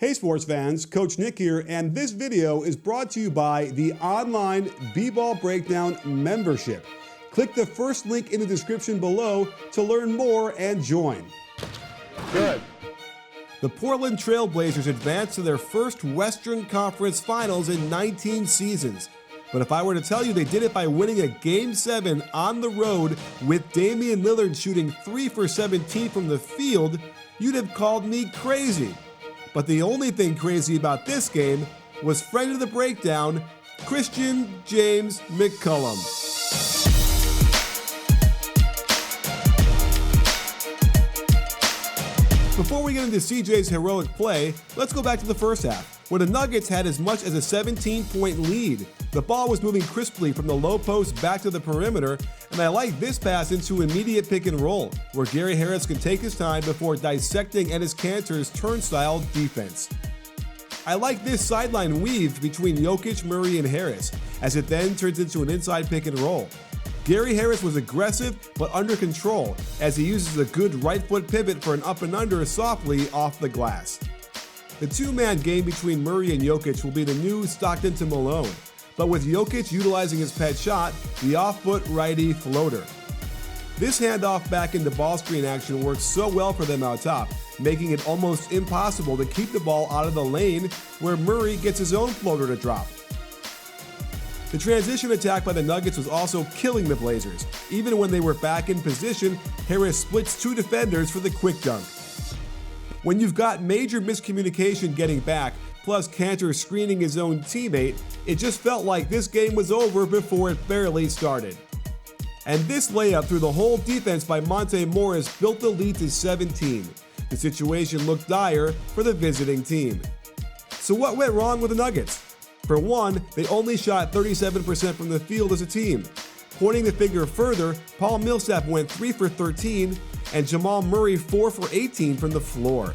Hey sports fans, Coach Nick here, and this video is brought to you by the online BBallBreakdown membership. Click the first link in the description below to learn more and join. Good. The Portland Trail Blazers advanced to their first Western Conference Finals in 19 seasons. But if I were to tell you they did it by winning a Game 7 on the road with Damian Lillard shooting 3 for 17 from the field, you'd have called me crazy. But the only thing crazy about this game was friend of the breakdown, CJ McCollum. Before we get into CJ's heroic play, let's go back to the first half, where the Nuggets had as much as a 17-point lead. The ball was moving crisply from the low post back to the perimeter, and I like this pass into immediate pick and roll, where Gary Harris can take his time before dissecting Enes Kanter's turnstile defense. I like this sideline weave between Jokic, Murray, and Harris, as it then turns into an inside pick and roll. Gary Harris was aggressive but under control, as he uses a good right foot pivot for an up and under softly off the glass. The two-man game between Murray and Jokic will be the new Stockton to Malone, but with Jokic utilizing his pet shot, the off-foot righty floater. This handoff back into ball screen action works so well for them out top, making it almost impossible to keep the ball out of the lane where Murray gets his own floater to drop. The transition attack by the Nuggets was also killing the Blazers. Even when they were back in position, Harris splits two defenders for the quick dunk. When you've got major miscommunication getting back, plus Kanter screening his own teammate, it just felt like this game was over before it barely started. And this layup through the whole defense by Monte Morris built the lead to 17. The situation looked dire for the visiting team. So what went wrong with the Nuggets? For one, they only shot 37% from the field as a team. Pointing the finger further, Paul Millsap went 3 for 13, and Jamal Murray 4 for 18 from the floor.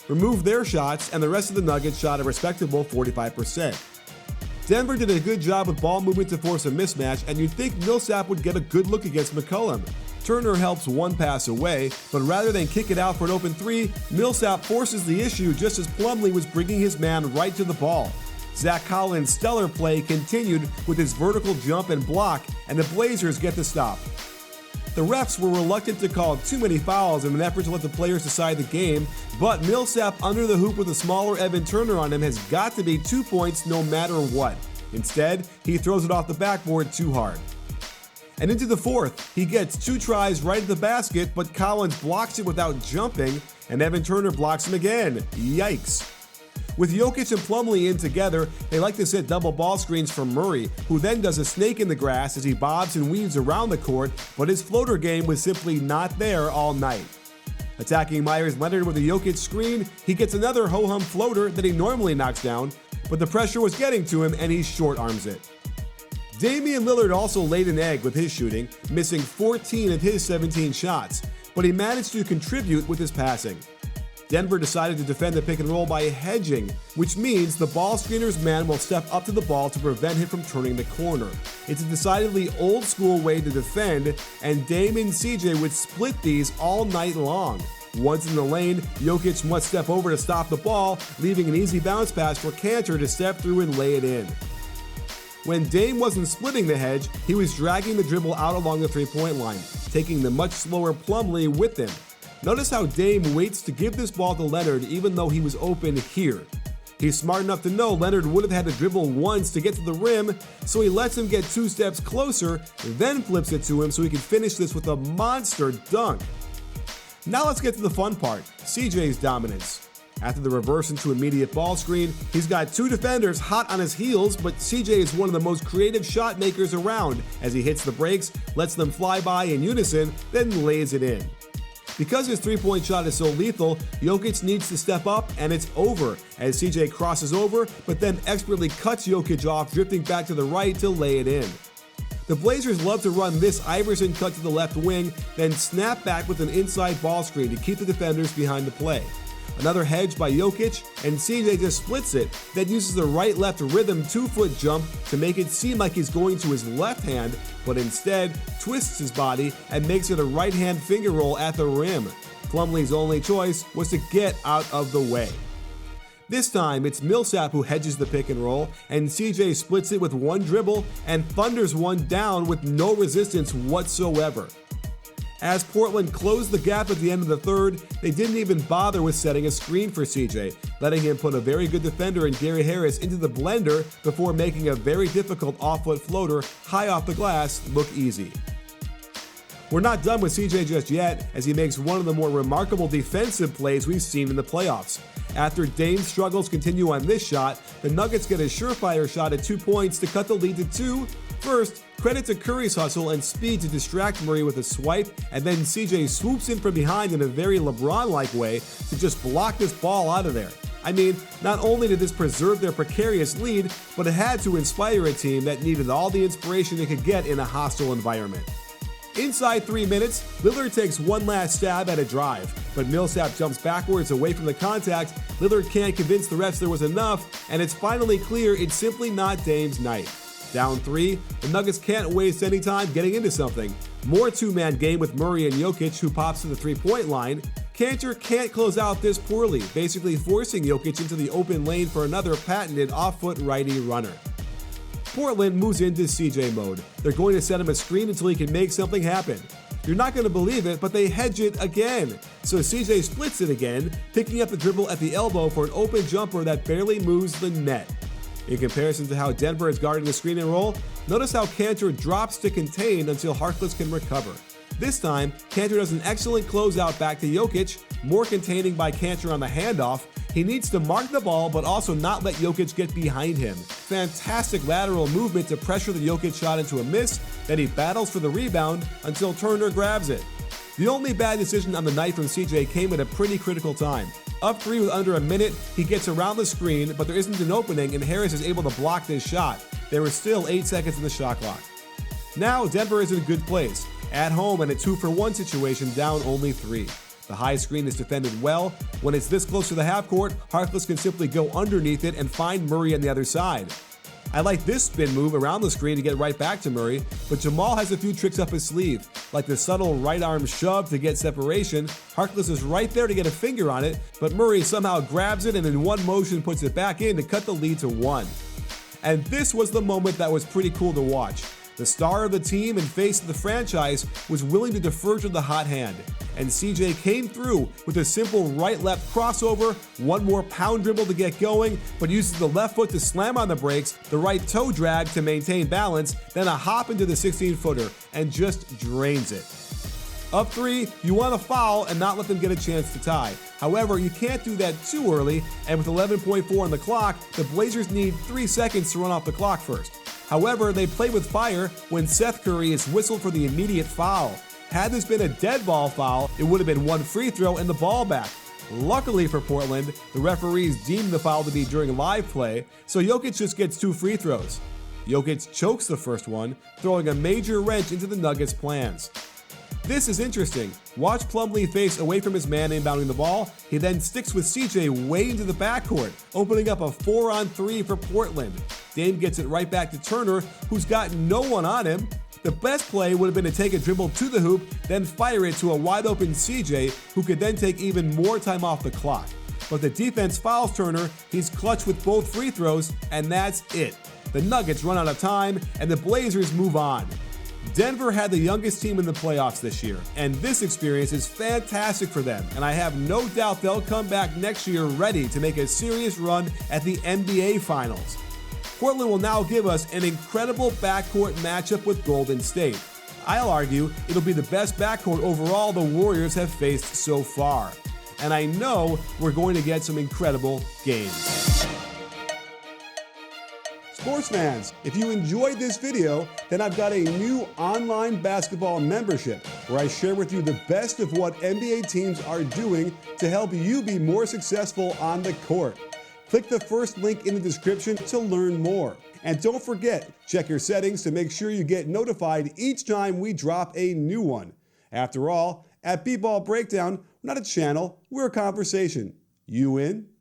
Remove their shots, and the rest of the Nuggets shot a respectable 45%. Denver did a good job with ball movement to force a mismatch, and you'd think Millsap would get a good look against McCollum. Turner helps one pass away, but rather than kick it out for an open three, Millsap forces the issue just as Plumlee was bringing his man right to the ball. Zach Collins' stellar play continued with his vertical jump and block, and the Blazers get the stop. The refs were reluctant to call too many fouls in an effort to let the players decide the game, but Millsap under the hoop with a smaller Evan Turner on him has got to be 2 points no matter what. Instead, he throws it off the backboard too hard. And into the fourth, he gets 2 tries right at the basket, but Collins blocks it without jumping, and Evan Turner blocks him again. Yikes. With Jokic and Plumlee in together, they like to set double ball screens for Murray, who then does a snake in the grass as he bobs and weaves around the court, but his floater game was simply not there all night. Attacking Myers Leonard with a Jokic screen, he gets another ho-hum floater that he normally knocks down, but the pressure was getting to him and he short arms it. Damian Lillard also laid an egg with his shooting, missing 14 of his 17 shots, but he managed to contribute with his passing. Denver decided to defend the pick and roll by hedging, which means the ball screener's man will step up to the ball to prevent him from turning the corner. It's a decidedly old school way to defend, and Dame and CJ would split these all night long. Once in the lane, Jokic must step over to stop the ball, leaving an easy bounce pass for Kanter to step through and lay it in. When Dame wasn't splitting the hedge, he was dragging the dribble out along the three-point line, taking the much slower Plumlee with him. Notice how Dame waits to give this ball to Leonard even though he was open here. He's smart enough to know Leonard would have had to dribble once to get to the rim, so he lets him get 2 steps closer, then flips it to him so he can finish this with a monster dunk. Now let's get to the fun part, CJ's dominance. After the reverse into immediate ball screen, he's got 2 defenders hot on his heels, but CJ is one of the most creative shot makers around as he hits the brakes, lets them fly by in unison, then lays it in. Because his three-point shot is so lethal, Jokic needs to step up, and it's over as CJ crosses over, but then expertly cuts Jokic off, drifting back to the right to lay it in. The Blazers love to run this Iverson cut to the left wing, then snap back with an inside ball screen to keep the defenders behind the play. Another hedge by Jokic, and CJ just splits it, then uses the right-left rhythm 2-foot jump to make it seem like he's going to his left hand, but instead twists his body and makes it a right-hand finger roll at the rim. Plumlee's only choice was to get out of the way. This time, it's Millsap who hedges the pick and roll, and CJ splits it with one dribble and thunders one down with no resistance whatsoever. As Portland closed the gap at the end of the third, they didn't even bother with setting a screen for CJ, letting him put a very good defender in Gary Harris into the blender before making a very difficult off-foot floater high off the glass look easy. We're not done with CJ just yet, as he makes one of the more remarkable defensive plays we've seen in the playoffs. After Dame's struggles continue on this shot, the Nuggets get a surefire shot at 2 points to cut the lead to 2. First, credit to Curry's hustle and speed to distract Murray with a swipe, and then CJ swoops in from behind in a very LeBron-like way to just block this ball out of there. I mean, not only did this preserve their precarious lead, but it had to inspire a team that needed all the inspiration it could get in a hostile environment. Inside 3 minutes, Lillard takes one last stab at a drive, but Millsap jumps backwards away from the contact. Lillard can't convince the refs there was enough, and it's finally clear it's simply not Dame's night. Down 3, the Nuggets can't waste any time getting into something. More two-man game with Murray and Jokic, who pops to the three-point line. Kanter can't close out this poorly, basically forcing Jokic into the open lane for another patented off-foot righty runner. Portland moves into CJ mode. They're going to set him a screen until he can make something happen. You're not going to believe it, but they hedge it again. So CJ splits it again, picking up the dribble at the elbow for an open jumper that barely moves the net. In comparison to how Denver is guarding the screen and roll, notice how Kanter drops to contain until Harkless can recover. This time, Kanter does an excellent closeout back to Jokic, more containing by Kanter on the handoff. He needs to mark the ball, but also not let Jokic get behind him. Fantastic lateral movement to pressure the Jokic shot into a miss, then he battles for the rebound until Turner grabs it. The only bad decision on the night from CJ came at a pretty critical time. Up 3 with under a minute, he gets around the screen, but there isn't an opening and Harris is able to block this shot. There was still 8 seconds in the shot clock. Now Denver is in a good place. At home in a 2-for-1 situation, down only 3. The high screen is defended well. When it's this close to the half court, Harkless can simply go underneath it and find Murray on the other side. I like this spin move around the screen to get right back to Murray, but Jamal has a few tricks up his sleeve, like the subtle right arm shove to get separation. Harkless is right there to get a finger on it, but Murray somehow grabs it and in one motion puts it back in to cut the lead to 1. And this was the moment that was pretty cool to watch. The star of the team and face of the franchise was willing to defer to the hot hand, and CJ came through with a simple right-left crossover, one more pound dribble to get going, but uses the left foot to slam on the brakes, the right toe drag to maintain balance, then a hop into the 16-footer, and just drains it. Up 3, you want to foul and not let them get a chance to tie. However, you can't do that too early, and with 11.4 on the clock, the Blazers need 3 seconds to run off the clock first. However, they play with fire when Seth Curry is whistled for the immediate foul. Had this been a dead ball foul, it would have been 1 free throw and the ball back. Luckily for Portland, the referees deemed the foul to be during live play, so Jokic just gets 2 free throws. Jokic chokes the first one, throwing a major wrench into the Nuggets' plans. This is interesting. Watch Plumlee face away from his man inbounding the ball. He then sticks with CJ way into the backcourt, opening up a 4-on-3 for Portland. Dame gets it right back to Turner, who's got no one on him. The best play would have been to take a dribble to the hoop, then fire it to a wide-open CJ, who could then take even more time off the clock. But the defense fouls Turner, he's clutch with both free throws, and that's it. The Nuggets run out of time, and the Blazers move on. Denver had the youngest team in the playoffs this year, and this experience is fantastic for them, and I have no doubt they'll come back next year ready to make a serious run at the NBA Finals. Portland will now give us an incredible backcourt matchup with Golden State. I'll argue it'll be the best backcourt overall the Warriors have faced so far. And I know we're going to get some incredible games. Sports fans, if you enjoyed this video, then I've got a new online basketball membership where I share with you the best of what NBA teams are doing to help you be more successful on the court. Click the first link in the description to learn more. And don't forget, check your settings to make sure you get notified each time we drop a new one. After all, at BBallBreakdown, we're not a channel, we're a conversation. You in?